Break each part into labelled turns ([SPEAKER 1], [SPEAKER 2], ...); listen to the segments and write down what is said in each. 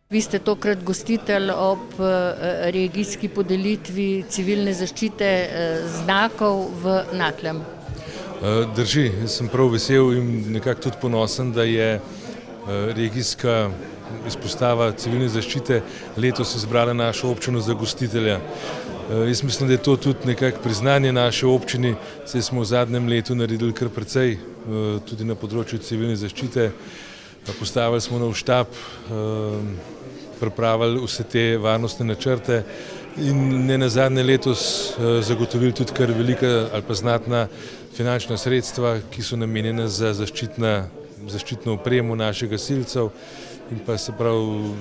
[SPEAKER 1] Vi ste tokrat gostitelj ob regijski podelitvi civilne zaščite znakov v Naklem.
[SPEAKER 2] Drži, jaz sem prav vesel in nekako tudi ponosen, da je regijska izpostava civilne zaščite letos izbrala našo občino za gostitelja. Jaz mislim, da je to tudi nekako priznanje naše občini, saj smo v zadnjem letu naredili kar precej tudi na področju civilne zaščite. Postavili smo nov štab, pripravili vse te varnostne načrte in nenazadnje letos zagotovili tudi kar velika ali pa znatna finančna sredstva, ki so namenjena za zaščitno opremo naših gasilcev in pa se pravi,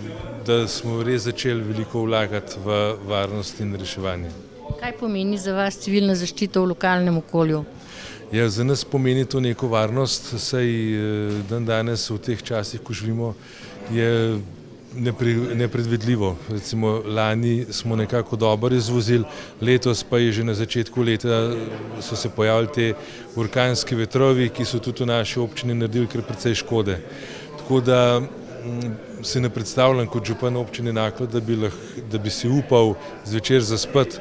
[SPEAKER 2] da smo res začeli veliko vlagati v varnost in reševanje.
[SPEAKER 1] Kaj pomeni za vas civilna zaščita v lokalnem okolju?
[SPEAKER 2] Ja, za nas pomeni to neko varnost, saj danes v teh časih, ko živimo, je nepredvidljivo. Recimo lani smo nekako dobro izvozili, letos pa je že na začetku leta so se pojavili te orkanski vetrovi, ki so tudi v naši občini naredili kar precej škode. Tako da se ne predstavljam kot župan občine Naklo, da bi si upal zvečer zaspati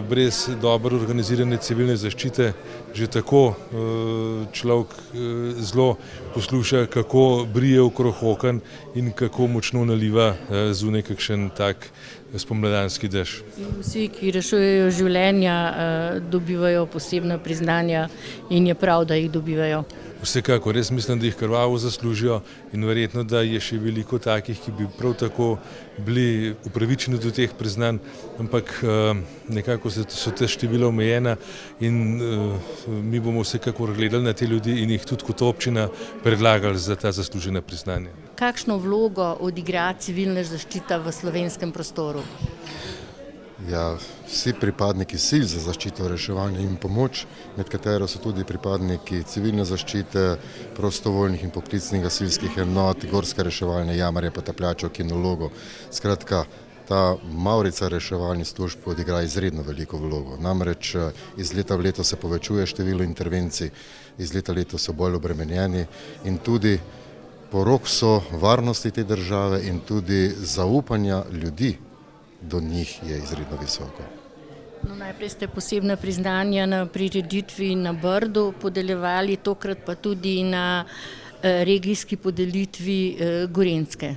[SPEAKER 2] brez dobro organizirane civilne zaščite. Že tako človek zelo posluša, kako brije okrog oken in kako močno naliva zunaj kakšen tak spomladanski dež.
[SPEAKER 1] Vsi, ki rešujejo življenja, dobivajo posebna priznanja in je prav, da jih dobivajo.
[SPEAKER 2] Vsekakor, res mislim, da jih krvavo zaslužijo in verjetno, da je še veliko takih, ki bi prav tako bili upravičeni do teh priznanj, ampak nekako so te števila omejena in mi bomo vsekakor gledali na te ljudi in jih tudi kot občina predlagali za ta zaslužena priznanja.
[SPEAKER 1] Kakšno vlogo odigra civilna zaščita v slovenskem prostoru?
[SPEAKER 3] Ja, vsi pripadniki sil za zaščito, reševanje in pomoč, med katero so tudi pripadniki civilne zaščite, prostovoljnih in poklicnih gasilskih enot, gorske reševalne, jamarje, potapljačev, kinologov. Skratka, ta mavrica reševalnih služb odigra izredno veliko vlogo. Namreč iz leta v leto se povečuje število intervencij, iz leta v leto so bolj obremenjeni in tudi porok so varnosti te države in tudi zaupanja ljudi do njih je izredno visoko.
[SPEAKER 1] Najprej ste posebna priznanja na prireditvi na Brdu podeljevali, tokrat pa tudi na regijski podelitvi Gorenjske.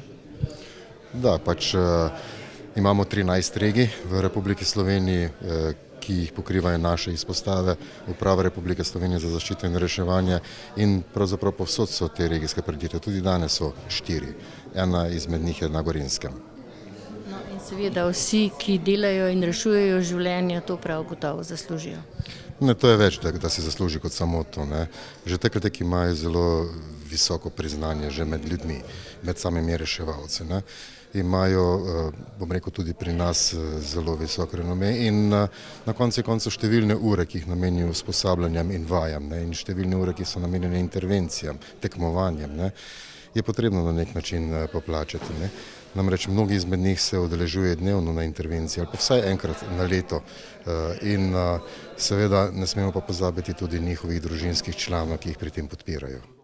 [SPEAKER 3] Da, imamo 13 regij v Republiki Sloveniji, ki jih pokrivajo naše izpostave Uprave Republike Slovenije za zaščito in reševanje in pravzaprav povsod so te regijske prireditve, tudi danes so 4, ena izmed njih je na Gorenjskem.
[SPEAKER 1] Seveda vsi, ki delajo in rešujejo življenja, to prav gotovo zaslužijo.
[SPEAKER 3] Ne, to je več, da se zasluži kot samo to. Že takrat imajo zelo visoko priznanje že med ljudmi, med samimi reševalci. Imajo, bom rekel, tudi pri nas zelo visok renome in na koncu koncev številne ure, ki jih namenijo usposabljanjem in vajam in številne ure, ki so namenjene intervencijam, tekmovanjem, je potrebno na nek način poplačati. Namreč mnogi izmed njih se udeležuje dnevno na intervenciji ali pa vsaj enkrat na leto in seveda ne smemo pa pozabiti tudi njihovih družinskih članov, ki jih pri tem podpirajo.